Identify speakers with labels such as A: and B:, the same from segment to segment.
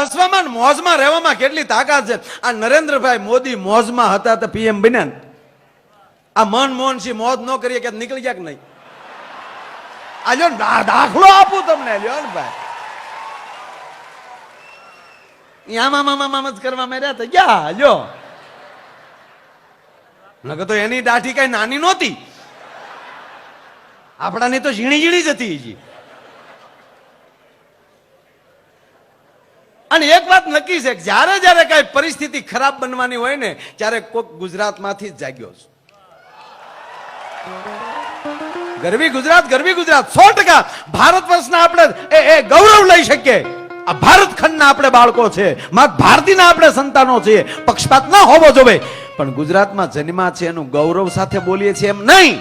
A: હસવામાં મોજમાં રહેવામાં કેટલી તાકાત છે. આ નરેન્દ્રભાઈ મોદી મોજમાં હતા તો પીએમ બન્યા ને. આ મનમોહનસિંહ મોજ ન કરીએ કે નીકળી ગયા કે નહીં? આ લ્યો ને દાખલો આપું તમને, લ્યો ને ભાઈ, આમ જ કરવા માંડ્યા હતા ગયા લ્યો. નકર તો એની દાઢી કઈ નાની નહોતી, આપણાની તો ઝીણી ઝીણી જ હતી. અને એક વાત નક્કી છે, જ્યારે જ્યારે કઈ પરિસ્થિતિ ખરાબ બનવાની હોય ને ત્યારે કોઈક ગુજરાતમાંથી જ જાગ્યો છે. ગરવી ગુજરાત, ગરવી ગુજરાત 100% ભારત વર્ષના આપણે એ ગૌરવ લઈ શકીએ. આ ભારત ખંડના આપણે બાળકો છે, મા ભારતીના આપણે સંતાનો છીએ. પક્ષપાત ના હોવો જોઈએ, પણ ગુજરાતમાં જન્મા છે એનું ગૌરવ સાથે બોલીએ છીએ એમ નહીં.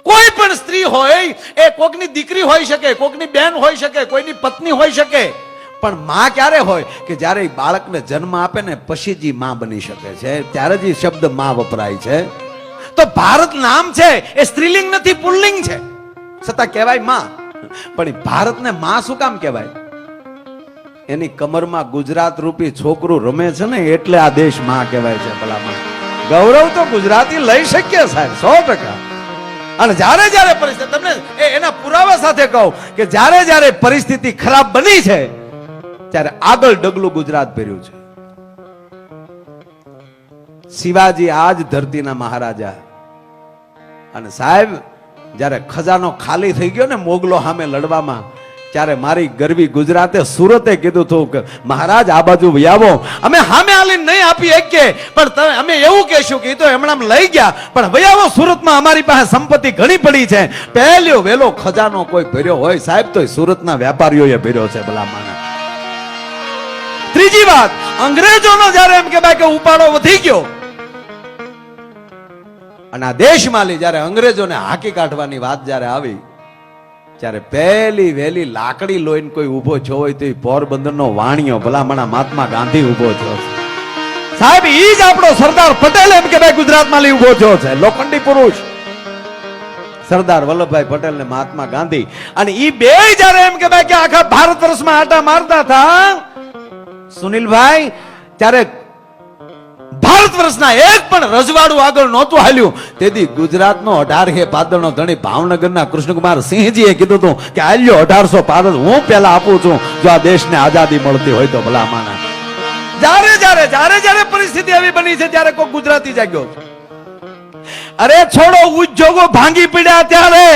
A: કોઈ પણ સ્ત્રી હોય એ કોકની દીકરી હોઈ શકે, કોકની બેન હોઈ શકે, કોઈની પત્ની હોઈ શકે, પણ માં ક્યારે હોય કે જ્યારે બાળકને જન્મ આપે ને પછી જ માં બની શકે છે, ત્યારે જ શબ્દ માં વપરાય છે. તો ભારત નામ છે એ સ્ત્રીલિંગ નથી, પુલ્લિંગ છે, છતાં કહેવાય માં. પણ ભારતને માં શું કામ કહેવાય? એની કમરમાં ગુજરાત રૂપી છોકરું રમે છે ને એટલે આ દેશ માં કહેવાય છે. ભલામાં ગૌરવ તો ગુજરાતી લઈ શકીએ સાહેબ 100%. અને જ્યારે જ્યારે પરિસ્થિતિ, તમને એના પુરાવા સાથે કહું કે જ્યારે જ્યારે પરિસ્થિતિ ખરાબ બની છે ત્યારે આગળ ડગલું ગુજરાત ભર્યું છે. શિવાજી આજ ધરતીના મહારાજા. અને સાહેબ જ્યારે ખજાનો ખાલી થઈ ગયો ને મોગલો સામે લડવામાં, ત્યારે મારી ગરવી ગુજરાતે સુરતે કીધું હતું કે મહારાજ આ બાજુ આવો, અમે સામે આલીને નહીં આપી શકીએ, પણ અમે એવું કહેશું કે તો હમણાં લઈ ગયા, પણ આવો સુરતમાં અમારી પાસે સંપત્તિ ઘણી પડી છે. પહેલો વેલો ખજાનો કોઈ ભર્યો હોય સાહેબ તો સુરતના વેપારીઓએ ભર્યો છે. ભલા માના. ત્રીજી વાત, અંગ્રેજોનો જ્યારે એમ કે ભાઈ કે ઉપાડો વધી ગયો અને આ દેશમાં જ્યારે અંગ્રેજોને હાકી કાઢવાની વાત જ્યારે આવી, ત્યારે પહેલી વહેલી લાકડી લોહીને કોઈ ઉભો થયો હોય તો પોરબંદરનો વાણિયો ભલામણા મહાત્મા ગાંધી ઉભો થયો છે સાહેબ. ઈ જ આપણો સરદાર પટેલ એમ કે ભાઈ ગુજરાતમાં લઈ ઉભો થયો છે, લોખંડી પુરુષ સરદાર વલ્લભભાઈ પટેલ ને મહાત્મા ગાંધી. અને ઈ બે જ્યારે એમ કે ભાઈ કે આખા ભારત વર્ષમાં આટા મારતા હતા સુનિલભાઈ, ત્યારે ભારત વર્ષના એક પણ રજવાડું આગળ નહોતું હાલ્યું. તેથી ગુજરાતનો 18 પાદરનો ધણી ભાવનગરના કૃષ્ણકુમાર સિંહજીએ કીધું હતું કે આલ્યો 1800 પાદર હું પેલા આપું છું જો આ દેશને આઝાદી મળતી હોય તો. ભલા માના. જ્યારે પરિસ્થિતિ એવી બની છે ત્યારે કોઈ ગુજરાતી જાગ્યો. અરે છોડો ઉદ્યોગો ભાંગી પડ્યા ત્યારે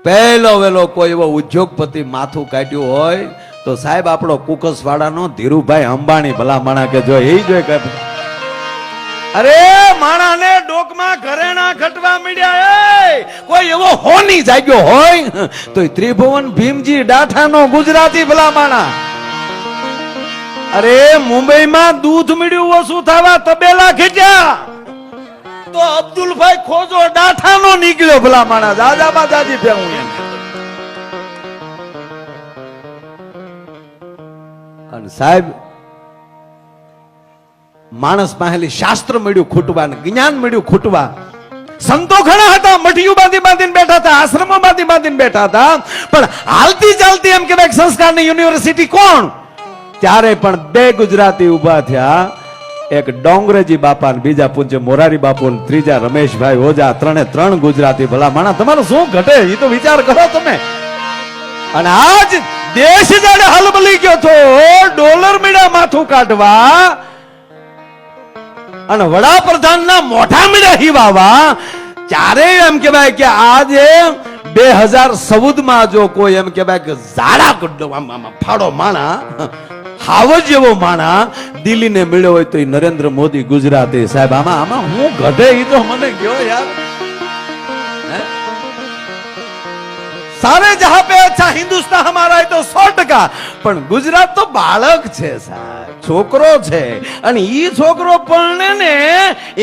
A: પહેલો વેલો કોઈ એવો ઉદ્યોગપતિ માથું કાઢ્યું હોય તો સાહેબ આપણો કુકસવાડાનો ધીરુભાઈ અંબાણી. ભલા માણા કે જો એ જોઈ કે અરે માણાને ડોકમાં ઘરેણા ઘટવા મળ્યા. કોઈ એવો હોની જાગ્યો હોય તો ત્રિભુવન ભીમજી ડાઠાનો ગુજરાતી. ભલા માણા. અરે મુંબઈમાં દૂધ મળ્યું ઓછું થવા તબેલા ખેંચ્યા તો અબ્દુલભાઈ ખોજો ડાઠાનો નીકળ્યો. ભલા માણા દાદામાં દાદી ફેવું એમ. અને સાહેબ માણસ પાસેલી શાસ્ત્ર મળ્યું ખૂટવા, જ્ઞાન મળ્યું ખૂટવા. સંતો ઘણા હતા, મઠિયું બાંધીને બેઠા હતા, આશ્રમો બાંધીને બેઠા હતા, પણ હાલતી ચાલતી એમ કહેવાય સંસ્કારની યુનિવર્સિટી કોણ? ત્યારે પણ બે ગુજરાતી ઉભા થયા, એક ડોંગરેજી બાપા ને બીજા પૂજ્ય મોરારી બાપુ, ત્રીજા રમેશભાઈ ઓઝા. ત્રણ ગુજરાતી. ભલા માણા તમારું શું ઘટે એ તો વિચાર કરો તમે. અને આજ દેશ જાણે હલબલી ગયો તો ડોલર મીડા માથું કાઢવા અને વડાપ્રધાનના મોઢા મીડા હિવાવા. ત્યારે એમ કહેવાય કે આજે 2014 જો કોઈ એમ કહેવાય કે ઝાડા ફાડો માણા, હાવજ જેવો માણા દિલ્હીને મળ્યો હોય તો એ નરેન્દ્ર મોદી ગુજરાતી. સાહેબ આમાં હું ઘટે એ તો મને ગયો યાર. सारे जहां पे अच्छा हिंदुस्तान हमारा है तो 100%. પણ ગુજરાત તો બાળક છે સાહેબ, છોકરો છે. અને ઈ છોકરો પરણે ને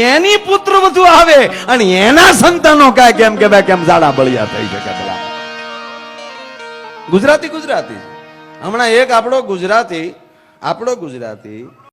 A: એની પુત્ર વધુ આવે અને એના સંતાનો કાંઈ કેમ કે કેમ ઝાડા બળિયા થઈ શકે. ભલા ગુજરાતી હમણાં એક આપણો ગુજરાતી